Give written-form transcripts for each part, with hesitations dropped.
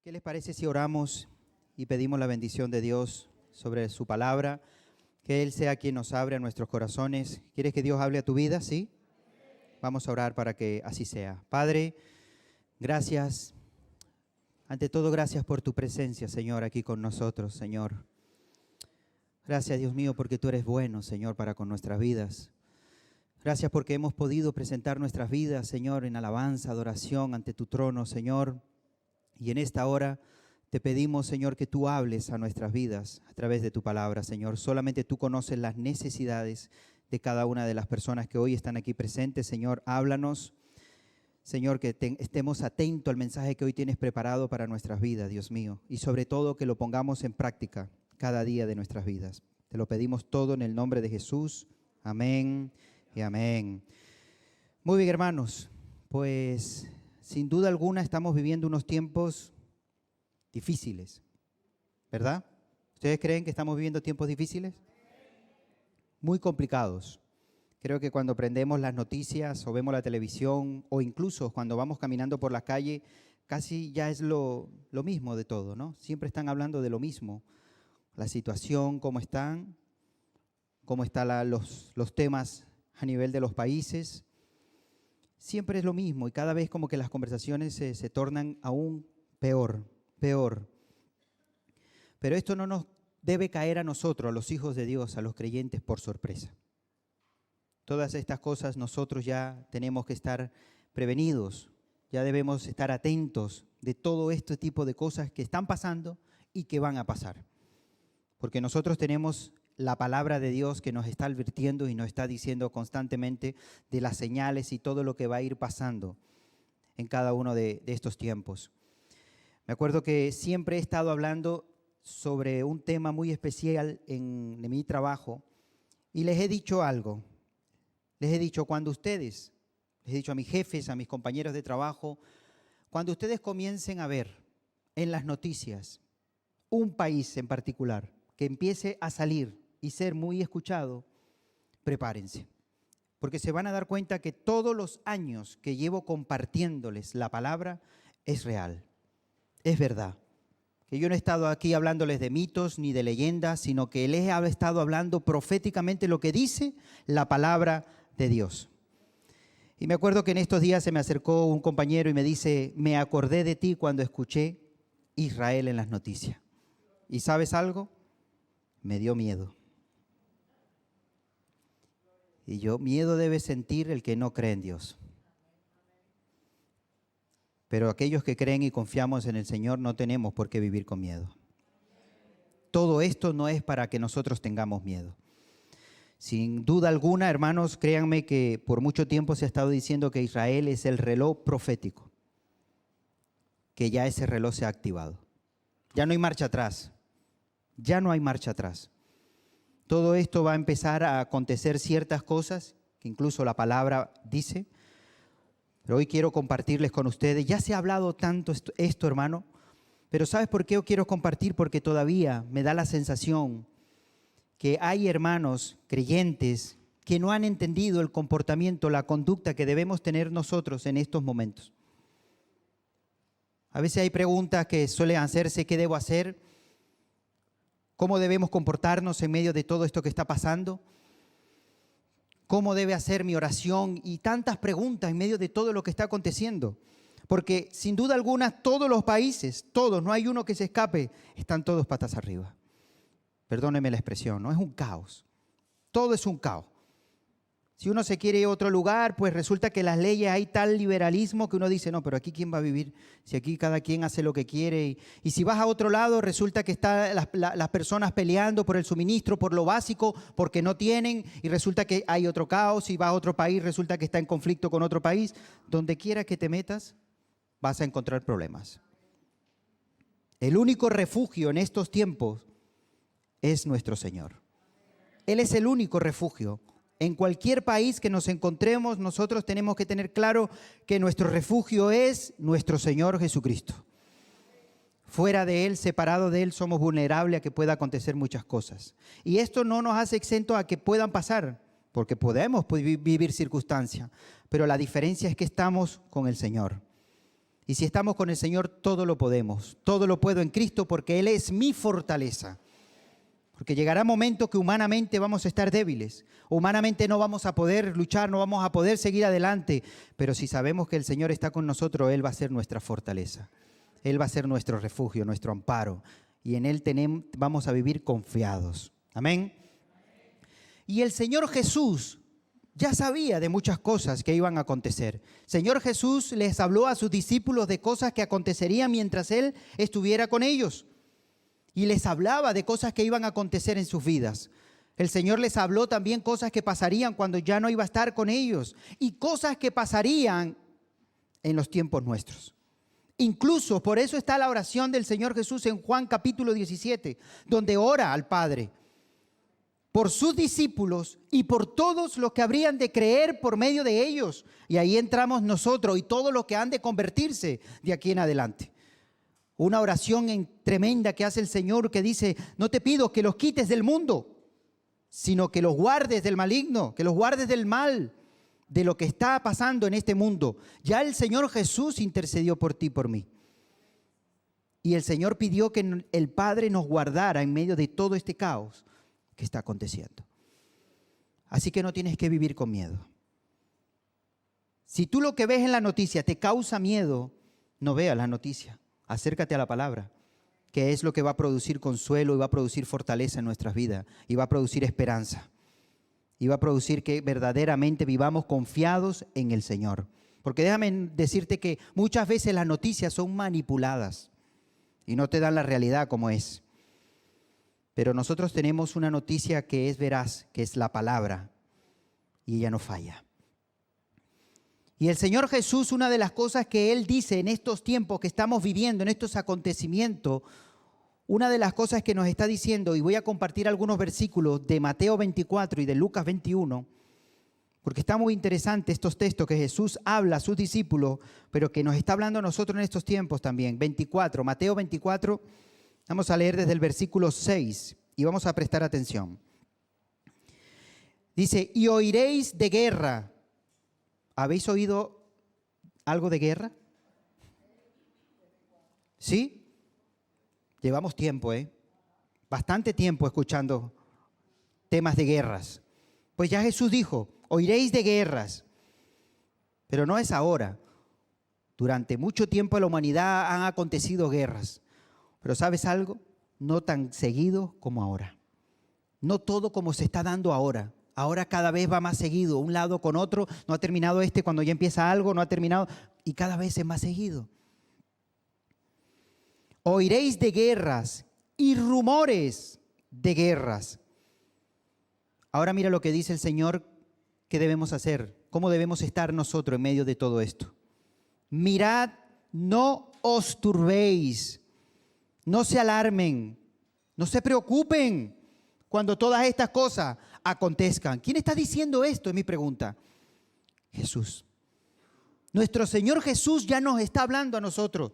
¿Qué les parece si oramos y pedimos la bendición de Dios sobre su palabra? Que Él sea quien nos abre a nuestros corazones. ¿Quieres que Dios hable a tu vida? ¿Sí? Vamos a orar para que así sea. Padre, gracias. Ante todo, gracias por tu presencia, Señor, aquí con nosotros, Señor. Gracias, Dios mío, porque tú eres bueno, Señor, para con nuestras vidas. Gracias porque hemos podido presentar nuestras vidas, Señor, en alabanza, adoración ante tu trono, Señor. Y en esta hora te pedimos, Señor, que tú hables a nuestras vidas a través de tu palabra, Señor. Solamente tú conoces las necesidades de cada una de las personas que hoy están aquí presentes, Señor. Háblanos, Señor, que estemos atentos al mensaje que hoy tienes preparado para nuestras vidas, Dios mío. Y sobre todo que lo pongamos en práctica cada día de nuestras vidas. Te lo pedimos todo en el nombre de Jesús. Amén y amén. Muy bien, hermanos, pues sin duda alguna estamos viviendo unos tiempos difíciles, ¿verdad? ¿Ustedes creen que estamos viviendo tiempos difíciles? Muy complicados. Creo que cuando prendemos las noticias o vemos la televisión o incluso cuando vamos caminando por la calle, casi ya es lo mismo de todo, ¿no? Siempre están hablando de lo mismo. La situación, cómo están los temas a nivel de los países. Siempre es lo mismo y cada vez como que las conversaciones se tornan aún peor. Pero esto no nos debe caer a nosotros, a los hijos de Dios, a los creyentes, por sorpresa. Todas estas cosas nosotros ya tenemos que estar prevenidos, ya debemos estar atentos de todo este tipo de cosas que están pasando y que van a pasar. Porque nosotros tenemos la palabra de Dios que nos está advirtiendo y nos está diciendo constantemente de las señales y todo lo que va a ir pasando en cada uno de estos tiempos. Me acuerdo que siempre he estado hablando sobre un tema muy especial en mi trabajo y les he dicho algo. Les he dicho, les he dicho a mis jefes, a mis compañeros de trabajo, cuando ustedes comiencen a ver en las noticias un país en particular que empiece a salir y ser muy escuchado, prepárense. Porque se van a dar cuenta que todos los años que llevo compartiéndoles la palabra es real, es verdad. Que yo no he estado aquí hablándoles de mitos ni de leyendas, sino que les he estado hablando proféticamente lo que dice la palabra de Dios. Y me acuerdo que en estos días se me acercó un compañero y me dice, me acordé de ti cuando escuché Israel en las noticias. ¿Y sabes algo? Me dio miedo. Y miedo debe sentir el que no cree en Dios. Pero aquellos que creen y confiamos en el Señor no tenemos por qué vivir con miedo. Todo esto no es para que nosotros tengamos miedo. Sin duda alguna, hermanos, créanme que por mucho tiempo se ha estado diciendo que Israel es el reloj profético, que ya ese reloj se ha activado. Ya no hay marcha atrás, ya no hay marcha atrás. Todo esto va a empezar a acontecer ciertas cosas que incluso la palabra dice. Pero hoy quiero compartirles con ustedes. Ya se ha hablado tanto esto, hermano, pero ¿sabes por qué yo quiero compartir? Porque todavía me da la sensación que hay hermanos creyentes que no han entendido el comportamiento, la conducta que debemos tener nosotros en estos momentos. A veces hay preguntas que suelen hacerse, ¿qué debo hacer? ¿Cómo debemos comportarnos en medio de todo esto que está pasando? ¿Cómo debe hacer mi oración? Y tantas preguntas en medio de todo lo que está aconteciendo. Porque sin duda alguna todos los países, todos, no hay uno que se escape, están todos patas arriba. Perdóneme la expresión, ¿no? Es un caos. Todo es un caos. Si uno se quiere ir a otro lugar, pues resulta que las leyes hay tal liberalismo que uno dice, no, pero aquí ¿quién va a vivir? Si aquí cada quien hace lo que quiere. Y si vas a otro lado, resulta que están las personas peleando por el suministro, por lo básico, porque no tienen, y resulta que hay otro caos. Si vas a otro país, resulta que está en conflicto con otro país. Donde quiera que te metas, vas a encontrar problemas. El único refugio en estos tiempos es nuestro Señor. Él es el único refugio. En cualquier país que nos encontremos, nosotros tenemos que tener claro que nuestro refugio es nuestro Señor Jesucristo. Fuera de Él, separado de Él, somos vulnerables a que pueda acontecer muchas cosas. Y esto no nos hace exentos a que puedan pasar, porque podemos vivir circunstancias, pero la diferencia es que estamos con el Señor. Y si estamos con el Señor, todo lo podemos. Todo lo puedo en Cristo porque Él es mi fortaleza. Porque llegará un momento que humanamente vamos a estar débiles. Humanamente no vamos a poder luchar, no vamos a poder seguir adelante. Pero si sabemos que el Señor está con nosotros, Él va a ser nuestra fortaleza. Él va a ser nuestro refugio, nuestro amparo. Y en Él vamos a vivir confiados. Amén. Y el Señor Jesús ya sabía de muchas cosas que iban a acontecer. Señor Jesús les habló a sus discípulos de cosas que acontecerían mientras Él estuviera con ellos. Y les hablaba de cosas que iban a acontecer en sus vidas. El Señor les habló también cosas que pasarían cuando ya no iba a estar con ellos. Y cosas que pasarían en los tiempos nuestros. Incluso por eso está la oración del Señor Jesús en Juan capítulo 17, donde ora al Padre por sus discípulos y por todos los que habrían de creer por medio de ellos. Y ahí entramos nosotros y todos los que han de convertirse de aquí en adelante. Una oración tremenda que hace el Señor que dice, no te pido que los quites del mundo, sino que los guardes del maligno, que los guardes del mal, de lo que está pasando en este mundo. Ya el Señor Jesús intercedió por ti y por mí. Y el Señor pidió que el Padre nos guardara en medio de todo este caos que está aconteciendo. Así que no tienes que vivir con miedo. Si tú lo que ves en la noticia te causa miedo, no veas la noticia. Acércate a la palabra, que es lo que va a producir consuelo y va a producir fortaleza en nuestras vidas y va a producir esperanza y va a producir que verdaderamente vivamos confiados en el Señor. Porque déjame decirte que muchas veces las noticias son manipuladas y no te dan la realidad como es. Pero nosotros tenemos una noticia que es veraz, que es la palabra, y ella no falla. Y el Señor Jesús, una de las cosas que Él dice en estos tiempos que estamos viviendo, en estos acontecimientos, una de las cosas que nos está diciendo, y voy a compartir algunos versículos de Mateo 24 y de Lucas 21, porque está muy interesante estos textos que Jesús habla a sus discípulos, pero que nos está hablando a nosotros en estos tiempos también. Mateo 24, vamos a leer desde el versículo 6 y vamos a prestar atención. Dice, y oiréis de guerra. ¿Habéis oído algo de guerra? ¿Sí? Llevamos tiempo, bastante tiempo escuchando temas de guerras. Pues ya Jesús dijo, oiréis de guerras, pero no es ahora. Durante mucho tiempo en la humanidad han acontecido guerras. Pero ¿sabes algo? No tan seguido como ahora. No todo como se está dando ahora. Ahora cada vez va más seguido, un lado con otro. No ha terminado cuando ya empieza algo, no ha terminado. Y cada vez es más seguido. Oiréis de guerras y rumores de guerras. Ahora mira lo que dice el Señor que debemos hacer. ¿Cómo debemos estar nosotros en medio de todo esto? Mirad, no os turbéis. No se alarmen. No se preocupen cuando todas estas cosas acontezcan. ¿Quién está diciendo esto? Es mi pregunta. Jesús. Nuestro Señor Jesús ya nos está hablando a nosotros.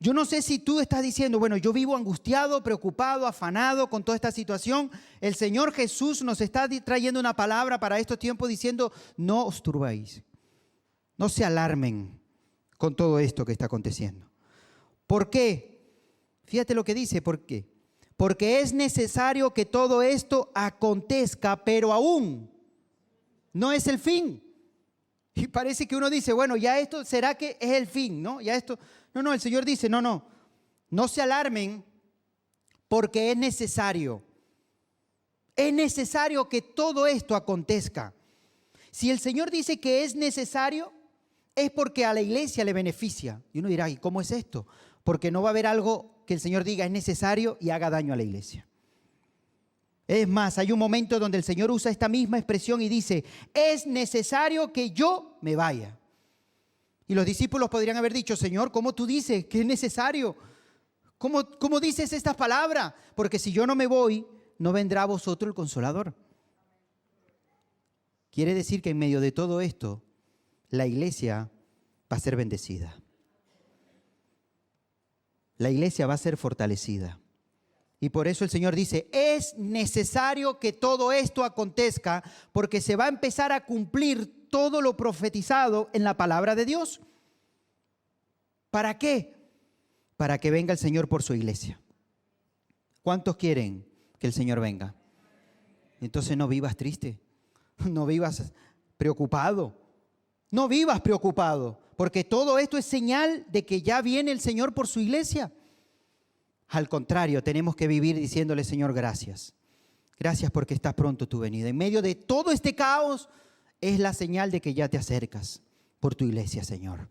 Yo no sé si tú estás diciendo, bueno, yo vivo angustiado, preocupado, afanado con toda esta situación. El Señor Jesús nos está trayendo una palabra para estos tiempos diciendo, no os turbéis. No se alarmen con todo esto que está aconteciendo. ¿Por qué? Fíjate lo que dice, ¿por qué? Porque es necesario que todo esto acontezca, pero aún no es el fin. Y parece que uno dice, bueno, ya esto será que es el fin, ¿no? Ya esto. No, el Señor dice, no se alarmen porque es necesario. Es necesario que todo esto acontezca. Si el Señor dice que es necesario, es porque a la iglesia le beneficia. Y uno dirá, ¿y cómo es esto? Porque no va a haber algo que el Señor diga es necesario y haga daño a la iglesia. Es más, hay un momento donde el Señor usa esta misma expresión y dice, es necesario que yo me vaya. Y los discípulos podrían haber dicho, Señor, ¿cómo tú dices que es necesario? ¿Cómo dices estas palabras? Porque si yo no me voy, no vendrá a vosotros el Consolador. Quiere decir que en medio de todo esto, la iglesia va a ser bendecida. La iglesia va a ser fortalecida. Y por eso el Señor dice, es necesario que todo esto acontezca porque se va a empezar a cumplir todo lo profetizado en la palabra de Dios. ¿Para qué? Para que venga el Señor por su iglesia. ¿Cuántos quieren que el Señor venga? Entonces no vivas triste, no vivas preocupado, no vivas preocupado, porque todo esto es señal de que ya viene el Señor por su iglesia. Al contrario, tenemos que vivir diciéndole, Señor, gracias. Gracias porque está pronto tu venida. En medio de todo este caos es la señal de que ya te acercas por tu iglesia, Señor.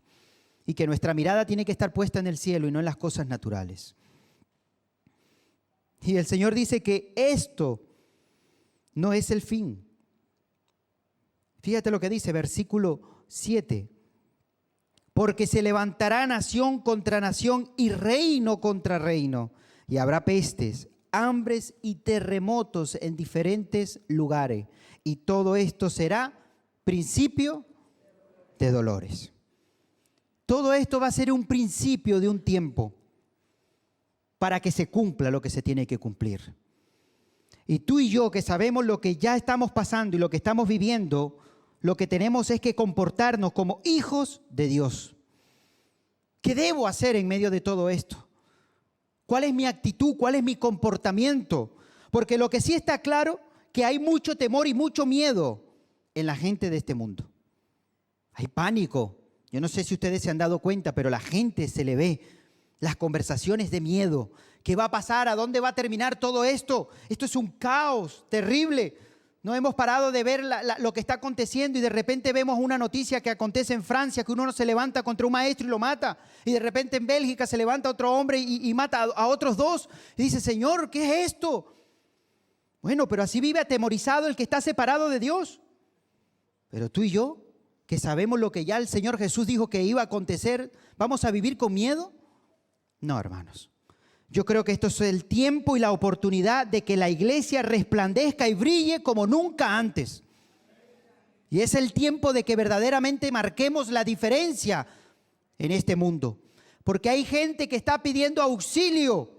Y que nuestra mirada tiene que estar puesta en el cielo y no en las cosas naturales. Y el Señor dice que esto no es el fin. Fíjate lo que dice, versículo 7. Porque se levantará nación contra nación y reino contra reino. Y habrá pestes, hambres y terremotos en diferentes lugares. Y todo esto será principio de dolores. Todo esto va a ser un principio de un tiempo para que se cumpla lo que se tiene que cumplir. Y tú y yo, que sabemos lo que ya estamos pasando y lo que estamos viviendo, lo que tenemos es que comportarnos como hijos de Dios. ¿Qué debo hacer en medio de todo esto? ¿Cuál es mi actitud? ¿Cuál es mi comportamiento? Porque lo que sí está claro, que hay mucho temor y mucho miedo en la gente de este mundo. Hay pánico. Yo no sé si ustedes se han dado cuenta, pero la gente se le ve las conversaciones de miedo. ¿Qué va a pasar? ¿A dónde va a terminar todo esto? Esto es un caos terrible. No hemos parado de ver lo que está aconteciendo y de repente vemos una noticia que acontece en Francia, que uno se levanta contra un maestro y lo mata. Y de repente en Bélgica se levanta otro hombre y mata a otros dos. Y dice, Señor, ¿qué es esto? Bueno, pero así vive atemorizado el que está separado de Dios. Pero tú y yo, que sabemos lo que ya el Señor Jesús dijo que iba a acontecer, ¿vamos a vivir con miedo? No, hermanos. Yo creo que esto es el tiempo y la oportunidad de que la iglesia resplandezca y brille como nunca antes. Y es el tiempo de que verdaderamente marquemos la diferencia en este mundo. Porque hay gente que está pidiendo auxilio.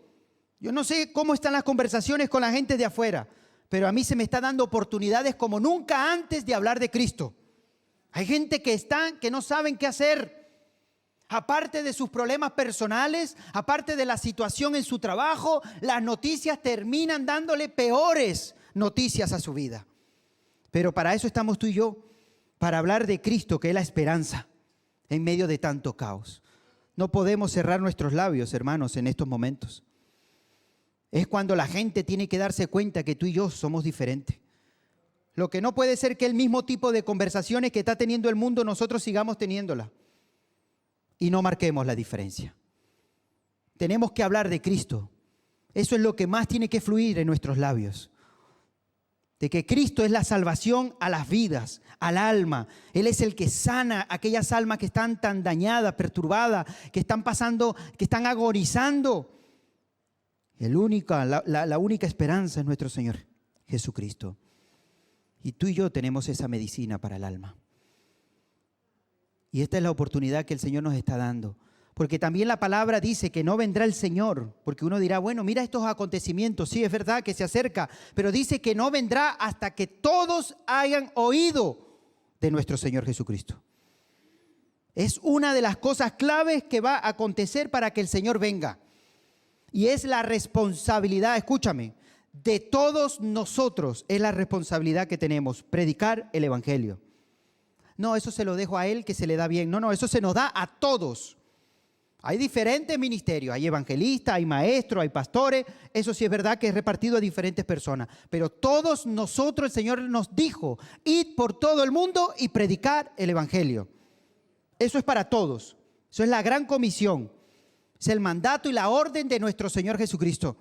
Yo no sé cómo están las conversaciones con la gente de afuera, pero a mí se me está dando oportunidades como nunca antes de hablar de Cristo. Hay gente que no saben qué hacer. Aparte de sus problemas personales, aparte de la situación en su trabajo, las noticias terminan dándole peores noticias a su vida. Pero para eso estamos tú y yo, para hablar de Cristo, que es la esperanza en medio de tanto caos. No podemos cerrar nuestros labios, hermanos, en estos momentos. Es cuando la gente tiene que darse cuenta que tú y yo somos diferentes. Lo que no puede ser que el mismo tipo de conversaciones que está teniendo el mundo, nosotros sigamos teniéndola. Y no marquemos la diferencia. Tenemos que hablar de Cristo. Eso es lo que más tiene que fluir en nuestros labios. De que Cristo es la salvación a las vidas, al alma. Él es el que sana aquellas almas que están tan dañadas, perturbadas, que están pasando, que están agonizando. La única esperanza es nuestro Señor Jesucristo. Y tú y yo tenemos esa medicina para el alma. Y esta es la oportunidad que el Señor nos está dando. Porque también la palabra dice que no vendrá el Señor. Porque uno dirá, bueno, mira estos acontecimientos. Sí, es verdad que se acerca. Pero dice que no vendrá hasta que todos hayan oído de nuestro Señor Jesucristo. Es una de las cosas claves que va a acontecer para que el Señor venga. Y es la responsabilidad, escúchame, de todos nosotros. Es la responsabilidad que tenemos, predicar el Evangelio. No, eso se lo dejo a él que se le da bien. No, eso se nos da a todos. Hay diferentes ministerios, hay evangelistas, hay maestros, hay pastores. Eso sí es verdad que es repartido a diferentes personas. Pero todos nosotros, el Señor nos dijo, id por todo el mundo y predicar el Evangelio. Eso es para todos. Eso es la gran comisión. Es el mandato y la orden de nuestro Señor Jesucristo.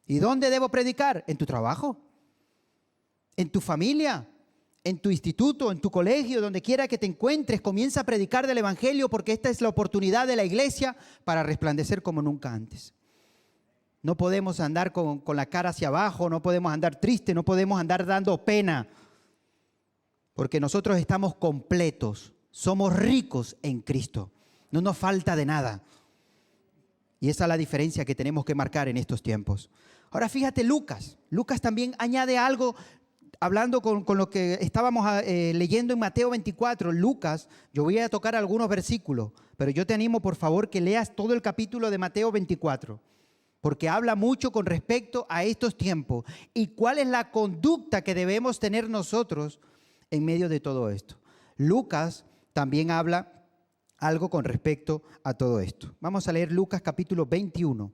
¿Y dónde debo predicar? En tu trabajo, en tu familia, en tu instituto, en tu colegio, donde quiera que te encuentres. Comienza a predicar del Evangelio, porque esta es la oportunidad de la iglesia para resplandecer como nunca antes. No podemos andar con la cara hacia abajo, no podemos andar tristes, no podemos andar dando pena, porque nosotros estamos completos, somos ricos en Cristo, no nos falta de nada. Y esa es la diferencia que tenemos que marcar en estos tiempos. Ahora fíjate, Lucas también añade algo hablando con lo que estábamos leyendo en Mateo 24, Lucas, yo voy a tocar algunos versículos, pero yo te animo por favor que leas todo el capítulo de Mateo 24, porque habla mucho con respecto a estos tiempos y cuál es la conducta que debemos tener nosotros en medio de todo esto. Lucas también habla algo con respecto a todo esto. Vamos a leer Lucas capítulo 21,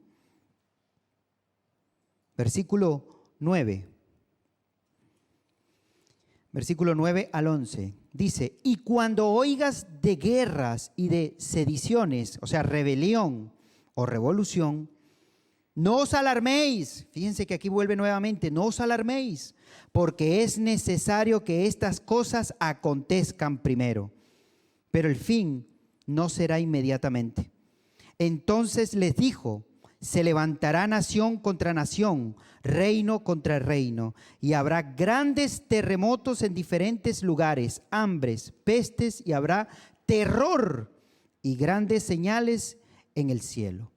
versículo 9. Versículo 9 al 11. Dice, y cuando oigas de guerras y de sediciones, o sea, rebelión o revolución, no os alarméis. Fíjense que aquí vuelve nuevamente, no os alarméis, porque es necesario que estas cosas acontezcan primero, pero el fin no será inmediatamente. Entonces les dijo, se levantará nación contra nación, reino contra reino, y habrá grandes terremotos en diferentes lugares, hambres, pestes, y habrá terror y grandes señales en el cielo.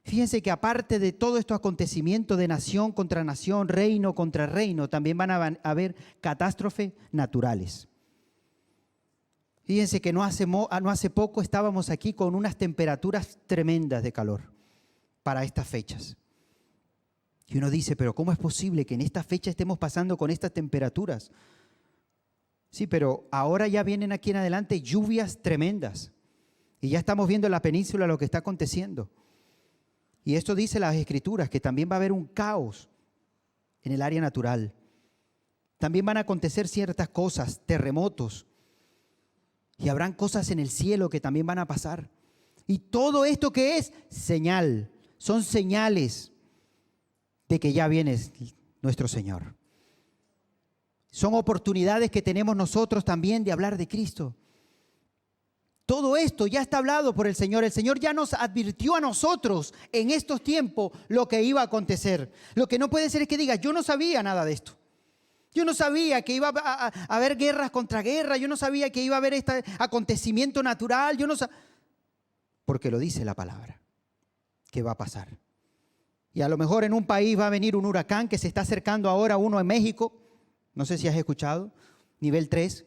Fíjense que aparte de todos estos acontecimientos de nación contra nación, reino contra reino, también van a haber catástrofes naturales. Fíjense que no hace poco estábamos aquí con unas temperaturas tremendas de calor para estas fechas. Y uno dice, pero ¿cómo es posible que en esta fecha estemos pasando con estas temperaturas? Sí, pero ahora ya vienen aquí en adelante lluvias tremendas. Y ya estamos viendo en la península lo que está aconteciendo. Y esto dice las Escrituras, que también va a haber un caos en el área natural. También van a acontecer ciertas cosas, terremotos. Y habrán cosas en el cielo que también van a pasar. Y todo esto que es señal, son señales de que ya viene nuestro Señor. Son oportunidades que tenemos nosotros también de hablar de Cristo. Todo esto ya está hablado por el Señor. El Señor ya nos advirtió a nosotros en estos tiempos lo que iba a acontecer. Lo que no puede ser es que diga, yo no sabía nada de esto. Yo no sabía que iba a haber guerras contra guerras. Yo no sabía que iba a haber este acontecimiento natural. Porque lo dice la palabra, que va a pasar. Y a lo mejor en un país va a venir un huracán que se está acercando ahora, uno en México. No sé si has escuchado, nivel 3.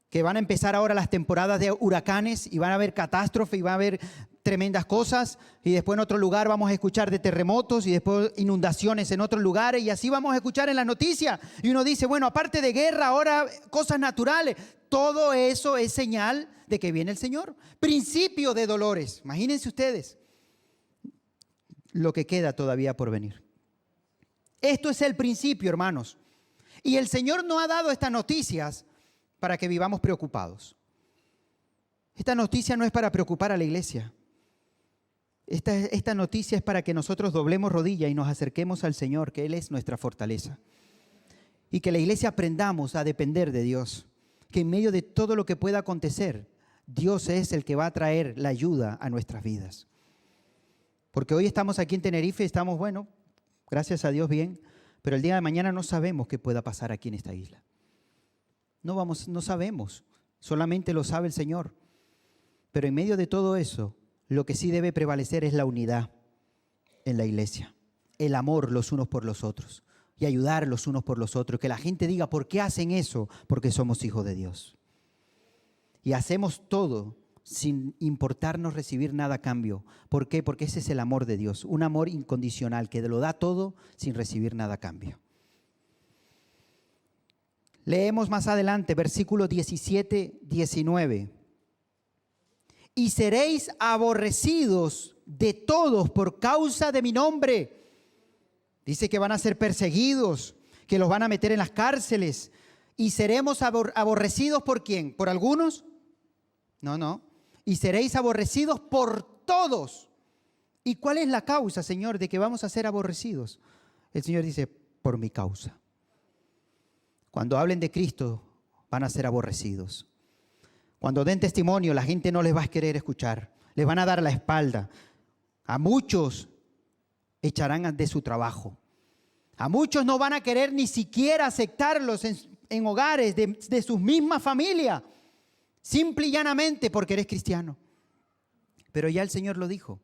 Que van a empezar ahora las temporadas de huracanes y van a haber catástrofes y van a haber tremendas cosas. Y después en otro lugar vamos a escuchar de terremotos y después inundaciones en otros lugares. Y así vamos a escuchar en las noticias. Y uno dice, bueno, aparte de guerra, ahora cosas naturales. Todo eso es señal de que viene el Señor. Principio de dolores. Imagínense ustedes lo que queda todavía por venir. Esto es el principio, hermanos. Y el Señor no ha dado estas noticias para que vivamos preocupados. Esta noticia no es para preocupar a la iglesia. Esta noticia es para que nosotros doblemos rodilla y nos acerquemos al Señor, que Él es nuestra fortaleza. Y que la iglesia aprendamos a depender de Dios. Que en medio de todo lo que pueda acontecer, Dios es el que va a traer la ayuda a nuestras vidas. Porque hoy estamos aquí en Tenerife, estamos, bueno, gracias a Dios bien, pero el día de mañana no sabemos qué pueda pasar aquí en esta isla. No sabemos, solamente lo sabe el Señor. Pero en medio de todo eso, lo que sí debe prevalecer es la unidad en la iglesia, el amor los unos por los otros y ayudar los unos por los otros. Que la gente diga, ¿por qué hacen eso? Porque somos hijos de Dios. Y hacemos todo sin importarnos recibir nada a cambio. ¿Por qué? Porque ese es el amor de Dios, un amor incondicional que lo da todo sin recibir nada a cambio. Leemos más adelante, versículo 17, 19. Y seréis aborrecidos de todos por causa de mi nombre. Dice que van a ser perseguidos, que los van a meter en las cárceles. ¿Y seremos aborrecidos por quién? ¿Por algunos? No. Y seréis aborrecidos por todos. ¿Y cuál es la causa, Señor, de que vamos a ser aborrecidos? El Señor dice, por mi causa. Cuando hablen de Cristo, van a ser aborrecidos. Cuando den testimonio, la gente no les va a querer escuchar. Les van a dar la espalda. A muchos echarán de su trabajo. A muchos no van a querer ni siquiera aceptarlos en hogares de sus mismas familias. Simple y llanamente porque eres cristiano. Pero ya el Señor lo dijo,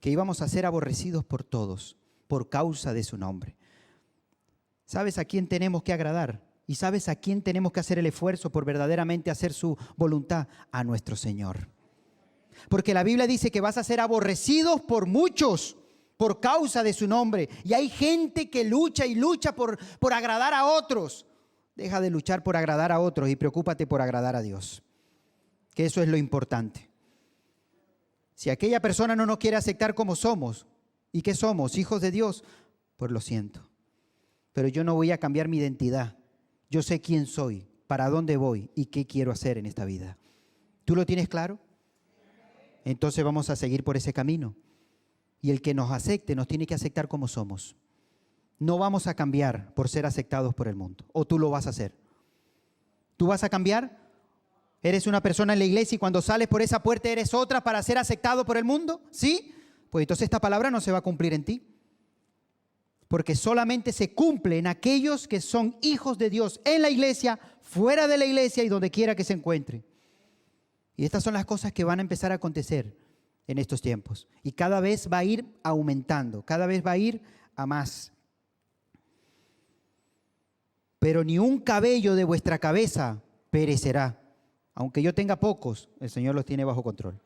que íbamos a ser aborrecidos por todos, por causa de su nombre. ¿Sabes a quién tenemos que agradar? ¿Y sabes a quién tenemos que hacer el esfuerzo por verdaderamente hacer su voluntad? A nuestro Señor. Porque la Biblia dice que vas a ser aborrecidos por muchos por causa de su nombre. Y hay gente que lucha y lucha por agradar a otros. Deja de luchar por agradar a otros y preocúpate por agradar a Dios. Que eso es lo importante. Si aquella persona no nos quiere aceptar como somos, ¿y qué somos? Hijos de Dios, pues lo siento. Pero yo no voy a cambiar mi identidad. Yo sé quién soy, para dónde voy y qué quiero hacer en esta vida. ¿Tú lo tienes claro? Entonces vamos a seguir por ese camino. Y el que nos acepte nos tiene que aceptar como somos. No vamos a cambiar por ser aceptados por el mundo. ¿O tú lo vas a hacer? ¿Tú vas a cambiar? ¿Eres una persona en la iglesia y cuando sales por esa puerta eres otra para ser aceptado por el mundo? ¿Sí? Pues entonces esta palabra no se va a cumplir en ti. Porque solamente se cumple en aquellos que son hijos de Dios en la iglesia, fuera de la iglesia y donde quiera que se encuentre. Y estas son las cosas que van a empezar a acontecer en estos tiempos. Y cada vez va a ir aumentando, cada vez va a ir a más. Pero ni un cabello de vuestra cabeza perecerá. Aunque yo tenga pocos, el Señor los tiene bajo control.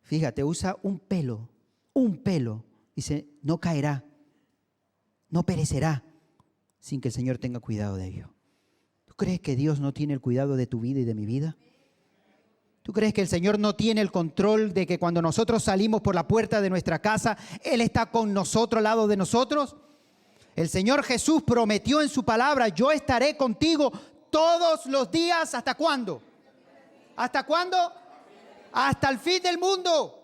Fíjate, usa un pelo. Dice, no caerá, no perecerá, sin que el Señor tenga cuidado de ello. ¿Tú crees que Dios no tiene el cuidado de tu vida y de mi vida? ¿Tú crees que el Señor no tiene el control de que cuando nosotros salimos por la puerta de nuestra casa, Él está con nosotros, al lado de nosotros? El Señor Jesús prometió en su palabra, yo estaré contigo todos los días. ¿Hasta cuándo? ¿Hasta cuándo? Hasta el fin del mundo.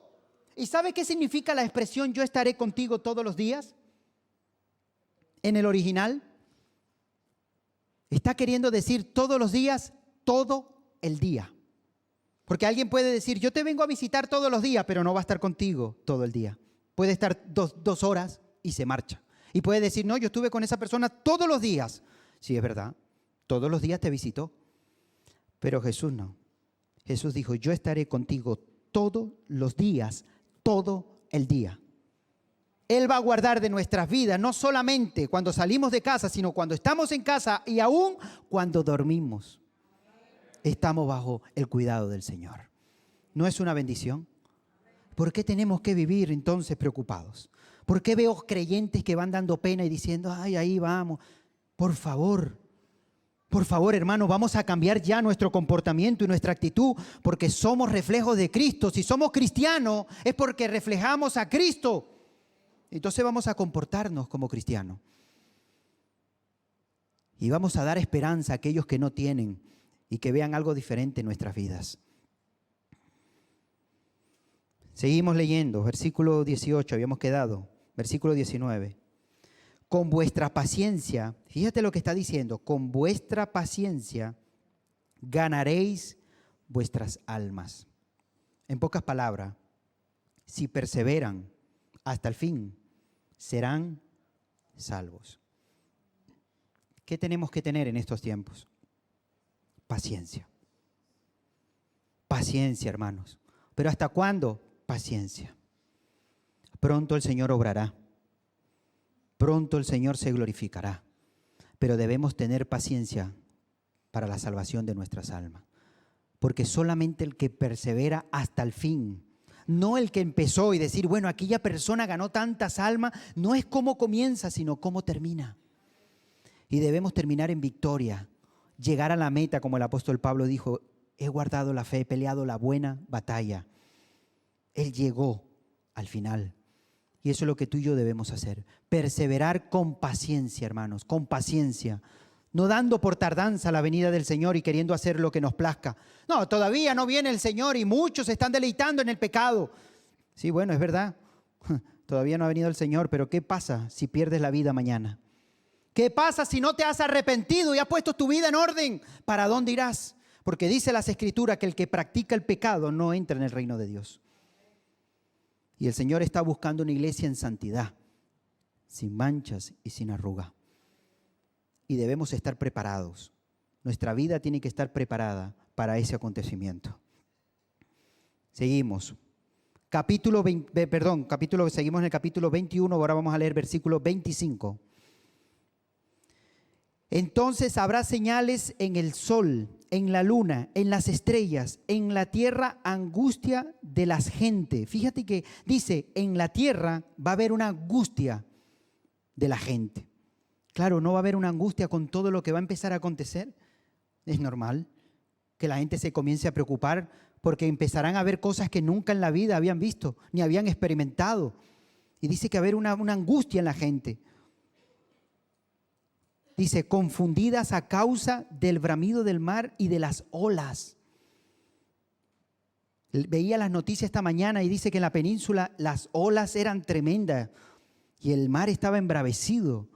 ¿Y sabe qué significa la expresión yo estaré contigo todos los días? En el original, está queriendo decir todos los días, todo el día. Porque alguien puede decir, yo te vengo a visitar todos los días, pero no va a estar contigo todo el día. Puede estar dos horas y se marcha. Y puede decir, no, yo estuve con esa persona todos los días. Sí, es verdad, todos los días te visitó. Pero Jesús no. Jesús dijo, yo estaré contigo todos los días, todo el día. Él va a guardar de nuestras vidas, no solamente cuando salimos de casa, sino cuando estamos en casa y aún cuando dormimos. Estamos bajo el cuidado del Señor. ¿No es una bendición? ¿Por qué tenemos que vivir entonces preocupados? ¿Por qué veo creyentes que van dando pena y diciendo, ay, ahí vamos? Por favor, hermanos, vamos a cambiar ya nuestro comportamiento y nuestra actitud porque somos reflejos de Cristo. Si somos cristianos es porque reflejamos a Cristo. Entonces vamos a comportarnos como cristianos. Y vamos a dar esperanza a aquellos que no tienen y que vean algo diferente en nuestras vidas. Seguimos leyendo, versículo 18, habíamos quedado, versículo 19. Con vuestra paciencia, fíjate lo que está diciendo, con vuestra paciencia ganaréis vuestras almas. En pocas palabras, si perseveran hasta el fin, serán salvos. ¿Qué tenemos que tener en estos tiempos? Paciencia. Paciencia, hermanos. ¿Pero hasta cuándo? Paciencia. Pronto el Señor obrará. Pronto el Señor se glorificará. Pero debemos tener paciencia para la salvación de nuestras almas. Porque solamente el que persevera hasta el fin, no el que empezó y decir, bueno, aquella persona ganó tantas almas, no es cómo comienza, sino cómo termina. Y debemos terminar en victoria, llegar a la meta, como el apóstol Pablo dijo, he guardado la fe, he peleado la buena batalla. Él llegó al final. Y eso es lo que tú y yo debemos hacer. Perseverar con paciencia, hermanos, con paciencia. No dando por tardanza la venida del Señor y queriendo hacer lo que nos plazca. No, todavía no viene el Señor y muchos se están deleitando en el pecado. Sí, bueno, es verdad. Todavía no ha venido el Señor, pero ¿qué pasa si pierdes la vida mañana? ¿Qué pasa si no te has arrepentido y has puesto tu vida en orden? ¿Para dónde irás? Porque dice las Escrituras que el que practica el pecado no entra en el reino de Dios. Y el Señor está buscando una iglesia en santidad, sin manchas y sin arruga. Y debemos estar preparados. Nuestra vida tiene que estar preparada para ese acontecimiento. Seguimos. seguimos en el capítulo 21, ahora vamos a leer versículo 25. Entonces habrá señales en el sol, en la luna, en las estrellas, en la tierra angustia de las gentes. Fíjate que dice, en la tierra va a haber una angustia de la gente. Claro, no va a haber una angustia con todo lo que va a empezar a acontecer. Es normal que la gente se comience a preocupar porque empezarán a ver cosas que nunca en la vida habían visto ni habían experimentado. Y dice que va a haber una angustia en la gente. Dice, confundidas a causa del bramido del mar y de las olas. Veía las noticias esta mañana y dice que en la península las olas eran tremendas y el mar estaba embravecido.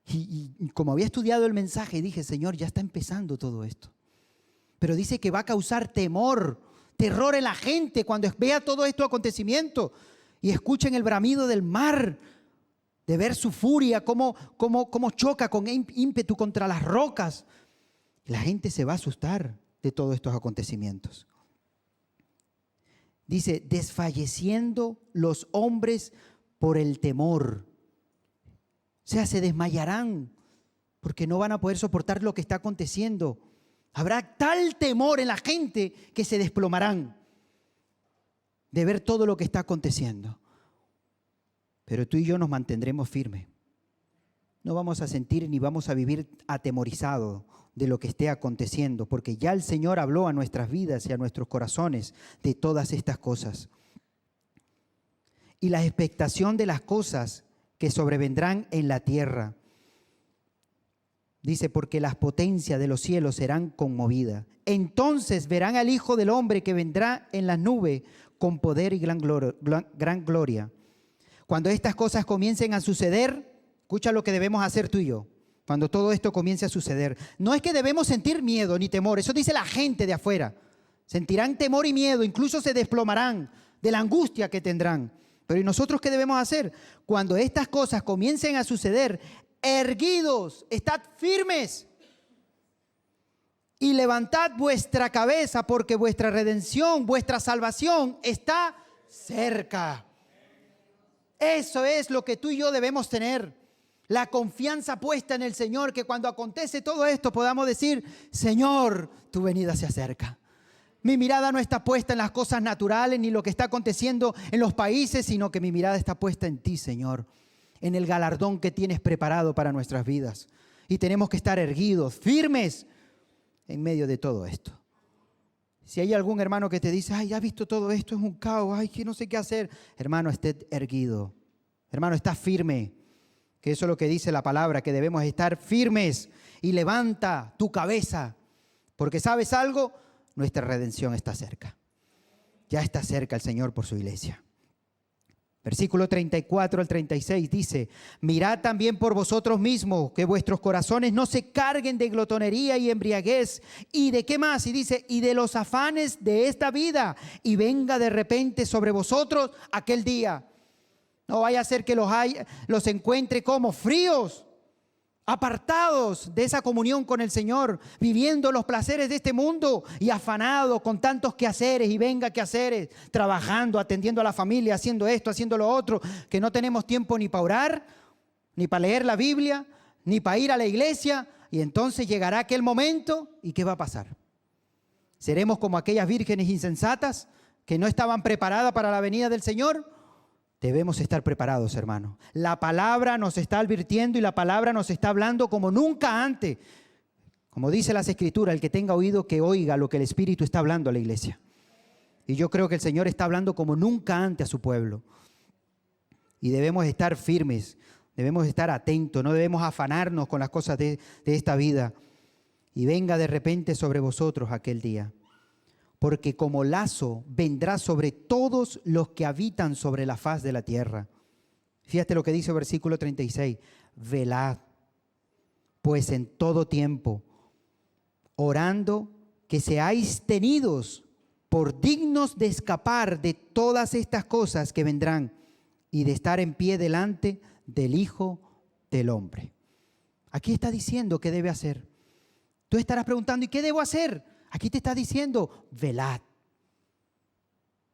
Y como había estudiado el mensaje, dije, Señor, ya está empezando todo esto. Pero dice que va a causar terror en la gente cuando vea todo estos acontecimientos y escuchen el bramido del mar, de ver su furia, cómo choca con ímpetu contra las rocas. La gente se va a asustar de todos estos acontecimientos. Dice, desfalleciendo los hombres por el temor. O sea, se desmayarán porque no van a poder soportar lo que está aconteciendo. Habrá tal temor en la gente que se desplomarán de ver todo lo que está aconteciendo. Pero tú y yo nos mantendremos firmes. No vamos a sentir ni vamos a vivir atemorizados de lo que esté aconteciendo, porque ya el Señor habló a nuestras vidas y a nuestros corazones de todas estas cosas. Y la expectación de las cosas que sobrevendrán en la tierra. Dice, porque las potencias de los cielos serán conmovidas. Entonces verán al Hijo del Hombre que vendrá en las nubes con poder y gran gloria. Cuando estas cosas comiencen a suceder, escucha lo que debemos hacer tú y yo. Cuando todo esto comience a suceder, no es que debemos sentir miedo ni temor, eso dice la gente de afuera. Sentirán temor y miedo, incluso se desplomarán de la angustia que tendrán. Pero ¿y nosotros qué debemos hacer? Cuando estas cosas comiencen a suceder, erguidos, estad firmes y levantad vuestra cabeza, porque vuestra redención, vuestra salvación está cerca. Eso es lo que tú y yo debemos tener, la confianza puesta en el Señor, que cuando acontece todo esto podamos decir, Señor, tu venida se acerca. Mi mirada no está puesta en las cosas naturales ni lo que está aconteciendo en los países, sino que mi mirada está puesta en ti, Señor, en el galardón que tienes preparado para nuestras vidas. Y tenemos que estar erguidos, firmes en medio de todo esto. Si hay algún hermano que te dice, ay, ya has visto todo esto, es un caos, ay, que no sé qué hacer. Hermano, esté erguido. Hermano, está firme. Que eso es lo que dice la palabra, que debemos estar firmes. Y levanta tu cabeza. Porque ¿sabes algo? Nuestra redención está cerca. Ya está cerca el Señor por su iglesia. Versículo 34 al 36 dice, mirad también por vosotros mismos que vuestros corazones no se carguen de glotonería y embriaguez. ¿Y de qué más? Y dice, y de los afanes de esta vida, y venga de repente sobre vosotros aquel día. No vaya a ser que los encuentre como fríos, apartados de esa comunión con el Señor, viviendo los placeres de este mundo y afanados con tantos quehaceres y venga quehaceres, trabajando, atendiendo a la familia, haciendo esto, haciendo lo otro, que no tenemos tiempo ni para orar, ni para leer la Biblia, ni para ir a la iglesia. Y entonces llegará aquel momento y ¿qué va a pasar? ¿Seremos como aquellas vírgenes insensatas que no estaban preparadas para la venida del Señor? Debemos estar preparados, hermano. La palabra nos está advirtiendo y la palabra nos está hablando como nunca antes. Como dice las Escrituras, el que tenga oído que oiga lo que el Espíritu está hablando a la iglesia. Y yo creo que el Señor está hablando como nunca antes a su pueblo. Y debemos estar firmes, debemos estar atentos, no debemos afanarnos con las cosas de esta vida. Y venga de repente sobre vosotros aquel día. Porque como lazo vendrá sobre todos los que habitan sobre la faz de la tierra. Fíjate lo que dice el versículo 36. Velad, pues en todo tiempo, orando que seáis tenidos por dignos de escapar de todas estas cosas que vendrán y de estar en pie delante del Hijo del Hombre. Aquí está diciendo qué debe hacer. Tú estarás preguntando, ¿y qué debo hacer? Aquí te está diciendo, velad,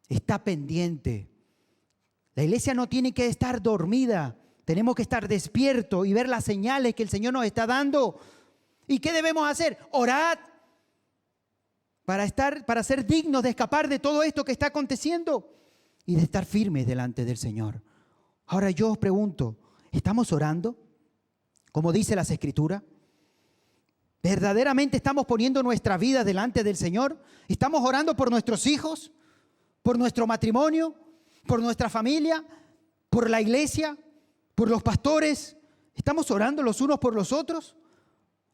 está pendiente, La iglesia no tiene que estar dormida. Tenemos que estar despiertos y ver las señales que el Señor nos está dando. ¿Y qué debemos hacer? Orad para ser dignos de escapar de todo esto que está aconteciendo y de estar firmes delante del Señor. Ahora yo os pregunto, ¿estamos orando? Como dice las Escrituras. ¿Verdaderamente estamos poniendo nuestra vida delante del Señor? ¿Estamos orando por nuestros hijos? ¿Por nuestro matrimonio? ¿Por nuestra familia? ¿Por la iglesia? ¿Por los pastores? ¿Estamos orando los unos por los otros?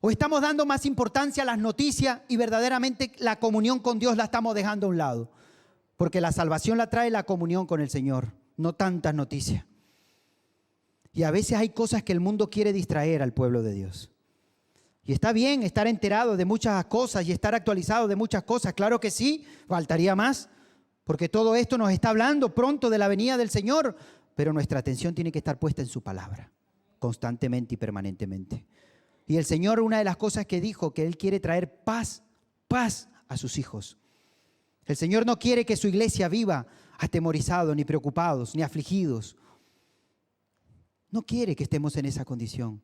¿O estamos dando más importancia a las noticias y verdaderamente la comunión con Dios la estamos dejando a un lado? Porque la salvación la trae la comunión con el Señor, no tantas noticias. Y a veces hay cosas que el mundo quiere distraer al pueblo de Dios. Y está bien estar enterado de muchas cosas y estar actualizado de muchas cosas. Claro que sí, faltaría más, porque todo esto nos está hablando pronto de la venida del Señor. Pero nuestra atención tiene que estar puesta en su palabra, constantemente y permanentemente. Y el Señor, una de las cosas que dijo, que Él quiere traer paz a sus hijos. El Señor no quiere que su iglesia viva atemorizados, ni preocupados, ni afligidos. No quiere que estemos en esa condición.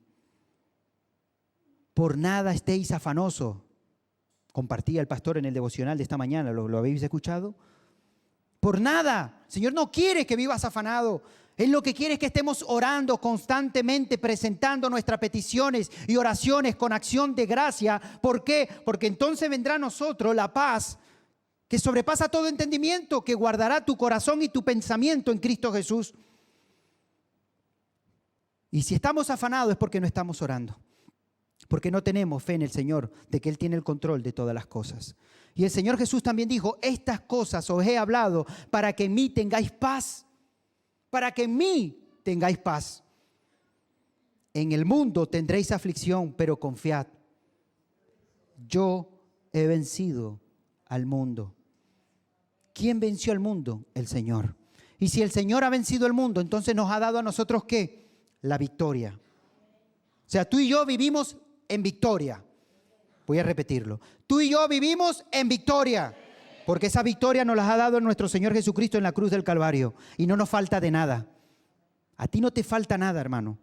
Por nada estéis afanosos. Compartía el pastor en el devocional de esta mañana, ¿lo habéis escuchado? Por nada. El Señor no quiere que vivas afanado. Él lo que quiere es que estemos orando constantemente, presentando nuestras peticiones y oraciones con acción de gracia. ¿Por qué? Porque entonces vendrá a nosotros la paz que sobrepasa todo entendimiento, que guardará tu corazón y tu pensamiento en Cristo Jesús. Y si estamos afanados es porque no estamos orando. Porque no tenemos fe en el Señor, de que Él tiene el control de todas las cosas. Y el Señor Jesús también dijo, estas cosas os he hablado para que en mí tengáis paz. Para que en mí tengáis paz. En el mundo tendréis aflicción, pero confiad. Yo he vencido al mundo. ¿Quién venció al mundo? El Señor. Y si el Señor ha vencido el mundo, entonces nos ha dado a nosotros ¿qué? La victoria. O sea, tú y yo vivimos en victoria. Voy a repetirlo. Tú y yo vivimos en victoria. Porque esa victoria nos la ha dado nuestro Señor Jesucristo en la cruz del Calvario. Y no nos falta de nada. A ti no te falta nada, hermano.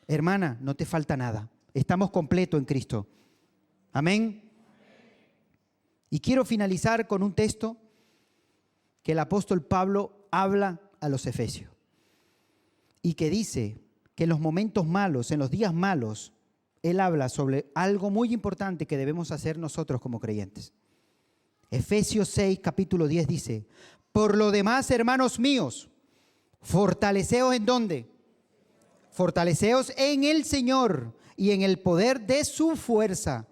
Hermana, no te falta nada. Estamos completos en Cristo. Amén. Y quiero finalizar con un texto que el apóstol Pablo habla a los efesios. Y que dice que en los momentos malos, en los días malos, él habla sobre algo muy importante que debemos hacer nosotros como creyentes. Efesios 6, capítulo 10 dice, por lo demás, hermanos míos, fortaleceos ¿en dónde? Fortaleceos en el Señor y en el poder de su fuerza,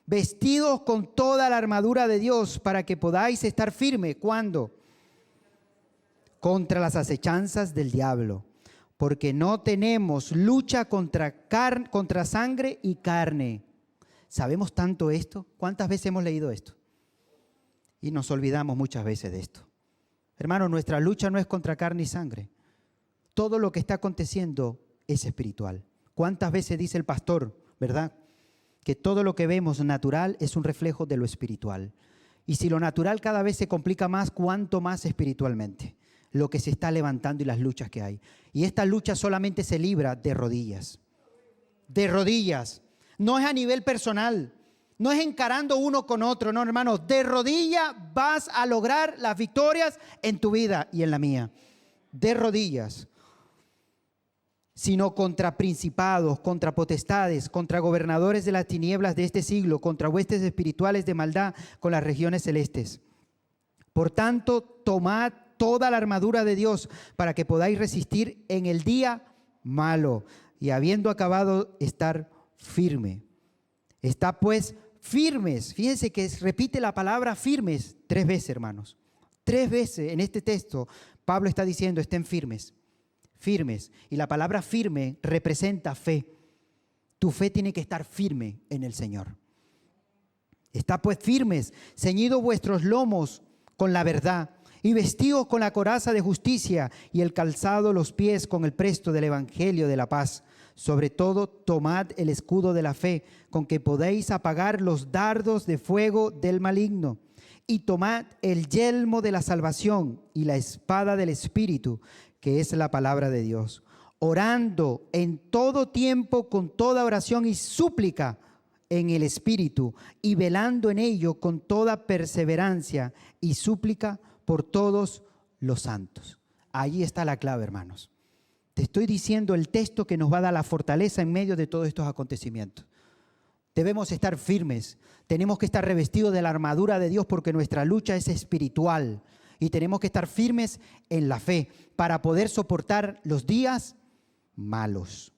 vestidos con toda la armadura de Dios para que podáis estar firmes. ¿Cuándo? Contra las acechanzas del diablo. Porque no tenemos lucha contra sangre y carne. ¿Sabemos tanto esto? ¿Cuántas veces hemos leído esto? Y nos olvidamos muchas veces de esto. Hermano, nuestra lucha no es contra carne y sangre. Todo lo que está aconteciendo es espiritual. ¿Cuántas veces dice el pastor, verdad? Que todo lo que vemos natural es un reflejo de lo espiritual. Y si lo natural cada vez se complica más, ¿cuánto más espiritualmente? Lo que se está levantando y las luchas que hay. Y esta lucha solamente se libra de rodillas. De rodillas. No es a nivel personal. No es encarando uno con otro. No, hermanos. De rodillas vas a lograr las victorias en tu vida y en la mía. De rodillas. Sino contra principados, contra potestades, contra gobernadores de las tinieblas de este siglo, contra huestes espirituales de maldad con las regiones celestes. Por tanto, tomad toda la armadura de Dios para que podáis resistir en el día malo y habiendo acabado estar firme. Está pues firmes. Fíjense que repite la palabra firmes 3 veces, hermanos. 3 veces en este texto Pablo está diciendo estén firmes. Firmes. Y la palabra firme representa fe. Tu fe tiene que estar firme en el Señor. Está pues firmes, ceñidos vuestros lomos con la verdad y vestidos con la coraza de justicia y el calzado los pies con el presto del evangelio de la paz. Sobre todo, tomad el escudo de la fe con que podéis apagar los dardos de fuego del maligno y tomad el yelmo de la salvación y la espada del Espíritu, que es la palabra de Dios, orando en todo tiempo con toda oración y súplica en el Espíritu, y velando en ello con toda perseverancia y súplica por todos los santos. Allí está la clave, hermanos. Te estoy diciendo el texto que nos va a dar la fortaleza en medio de todos estos acontecimientos. Debemos estar firmes, tenemos que estar revestidos de la armadura de Dios porque nuestra lucha es espiritual y tenemos que estar firmes en la fe para poder soportar los días malos.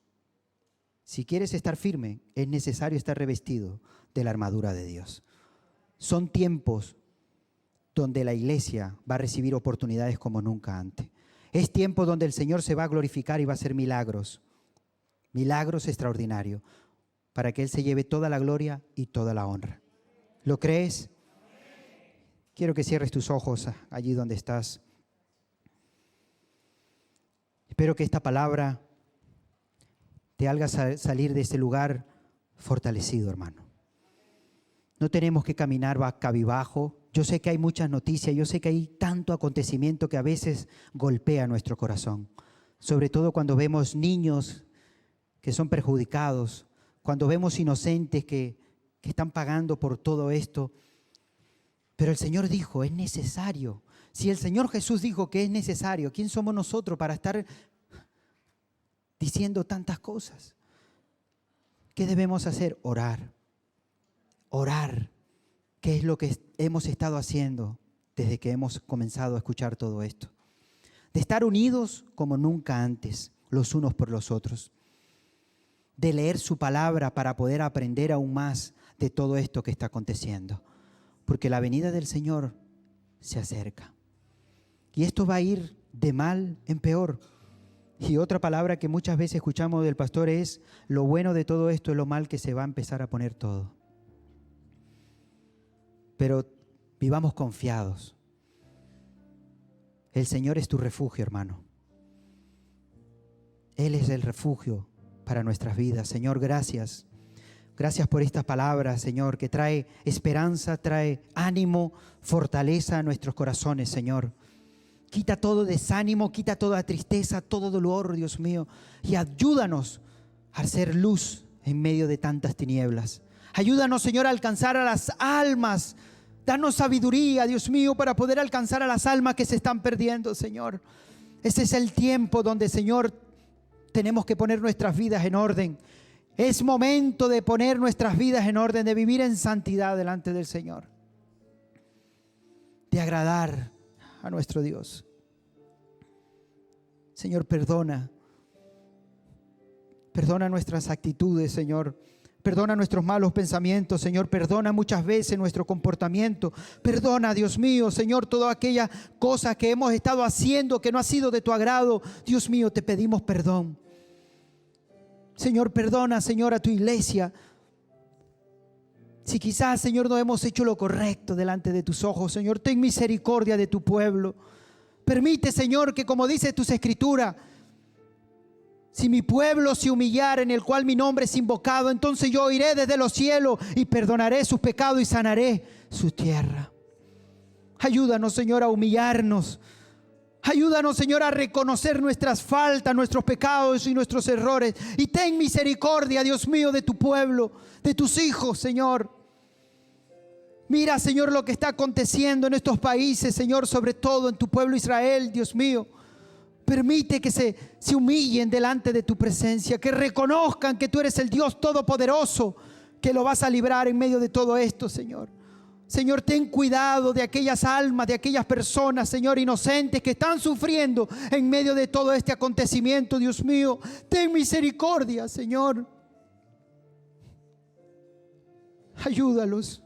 Si quieres estar firme, es necesario estar revestido de la armadura de Dios. Son tiempos donde la iglesia va a recibir oportunidades como nunca antes. Es tiempo donde el Señor se va a glorificar y va a hacer milagros, milagros extraordinarios, para que Él se lleve toda la gloria y toda la honra. ¿Lo crees? Quiero que cierres tus ojos allí donde estás. Espero que esta palabra te haga salir de este lugar fortalecido, hermano. No tenemos que caminar cabizbajo. Yo sé que hay muchas noticias, yo sé que hay tanto acontecimiento que a veces golpea nuestro corazón. Sobre todo cuando vemos niños que son perjudicados, cuando vemos inocentes que están pagando por todo esto. Pero el Señor dijo, es necesario. Si el Señor Jesús dijo que es necesario, ¿quién somos nosotros para estar diciendo tantas cosas? ¿Qué debemos hacer? Orar. Orar. ¿Qué es lo que hemos estado haciendo desde que hemos comenzado a escuchar todo esto? De estar unidos como nunca antes, los unos por los otros. De leer su palabra para poder aprender aún más de todo esto que está aconteciendo. Porque la venida del Señor se acerca. Y esto va a ir de mal en peor. Y otra palabra que muchas veces escuchamos del pastor es, lo bueno de todo esto es lo mal que se va a empezar a poner todo. Pero vivamos confiados. El Señor es tu refugio, hermano. Él es el refugio para nuestras vidas. Señor, gracias. Gracias por estas palabras, Señor, que trae esperanza, trae ánimo, fortaleza a nuestros corazones, Señor. Quita todo desánimo, quita toda tristeza, todo dolor, Dios mío, y ayúdanos a hacer luz en medio de tantas tinieblas. Ayúdanos, Señor, a alcanzar a las almas. Danos sabiduría, Dios mío, para poder alcanzar a las almas que se están perdiendo, Señor. Ese es el tiempo donde, Señor, tenemos que poner nuestras vidas en orden. Es momento de poner nuestras vidas en orden, de vivir en santidad delante del Señor. De agradar a nuestro Dios. Señor, perdona. Perdona nuestras actitudes, Señor. Perdona nuestros malos pensamientos, Señor. Perdona muchas veces nuestro comportamiento. Perdona, Dios mío, Señor, todas aquellas cosas que hemos estado haciendo que no ha sido de tu agrado. Dios mío, te pedimos perdón. Señor, perdona, Señor, a tu iglesia. Si quizás, Señor, no hemos hecho lo correcto delante de tus ojos, Señor, ten misericordia de tu pueblo. Permite, Señor, que como dice tus escrituras, si mi pueblo se humillara, en el cual mi nombre es invocado, entonces yo iré desde los cielos y perdonaré sus pecados y sanaré su tierra. Ayúdanos, Señor, a humillarnos. Ayúdanos, Señor, a reconocer nuestras faltas, nuestros pecados y nuestros errores. Y ten misericordia, Dios mío, de tu pueblo, de tus hijos, Señor. Mira, Señor, lo que está aconteciendo en estos países, Señor, sobre todo en tu pueblo Israel, Dios mío. Permite que se humillen delante de tu presencia, que reconozcan que tú eres el Dios Todopoderoso, que lo vas a librar en medio de todo esto, Señor. Señor, ten cuidado de aquellas almas, de aquellas personas, Señor, inocentes que están sufriendo en medio de todo este acontecimiento, Dios mío. Ten misericordia, Señor. Ayúdalos.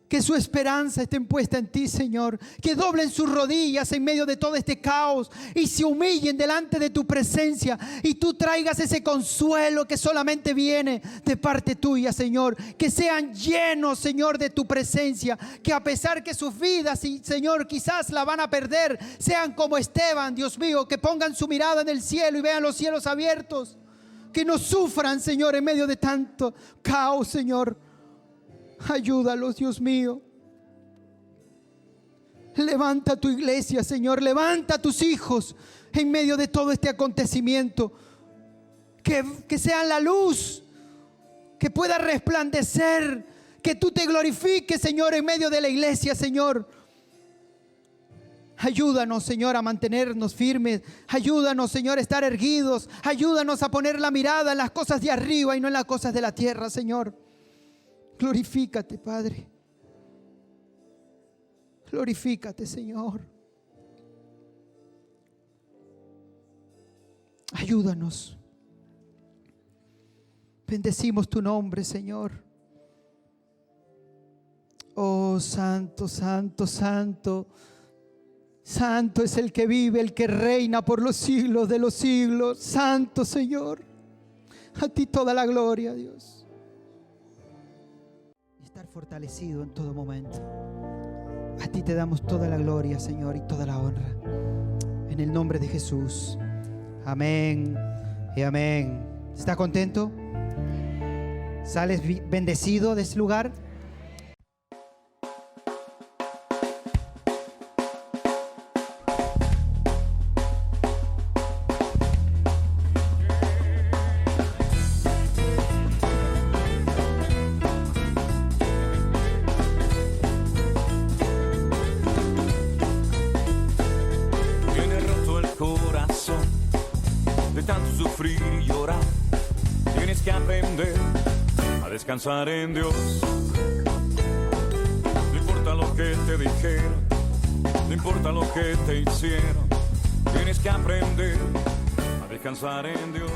Que su esperanza esté puesta en ti, Señor. Que doblen sus rodillas en medio de todo este caos y se humillen delante de tu presencia. Y tú traigas ese consuelo que solamente viene de parte tuya, Señor. Que sean llenos, Señor, de tu presencia. Que a pesar que sus vidas, Señor, quizás la van a perder, sean como Esteban, Dios mío. Que pongan su mirada en el cielo y vean los cielos abiertos. Que no sufran, Señor, en medio de tanto caos, Señor. Ayúdalos, Dios mío. Levanta tu iglesia, Señor. Levanta a tus hijos en medio de todo este acontecimiento. Que sean la luz, que pueda resplandecer, que tú te glorifiques, Señor, en medio de la iglesia, Señor. Ayúdanos, Señor, a mantenernos firmes. Ayúdanos, Señor, a estar erguidos. Ayúdanos a poner la mirada en las cosas de arriba y no en las cosas de la tierra, Señor. Glorifícate, Padre. Glorifícate, Señor. Ayúdanos. Bendecimos tu nombre, Señor. Oh, santo, santo, santo. Santo es el que vive, el que reina por los siglos de los siglos. Santo, Señor. A ti toda la gloria, Dios. Estar fortalecido en todo momento. A ti te damos toda la gloria, Señor, y toda la honra. En el nombre de Jesús. Amén y amén. ¿Está contento? ¿Sales bendecido de ese lugar? Sufrir y llorar, tienes que aprender a descansar en Dios. No importa lo que te dijeron, no importa lo que te hicieron, tienes que aprender a descansar en Dios.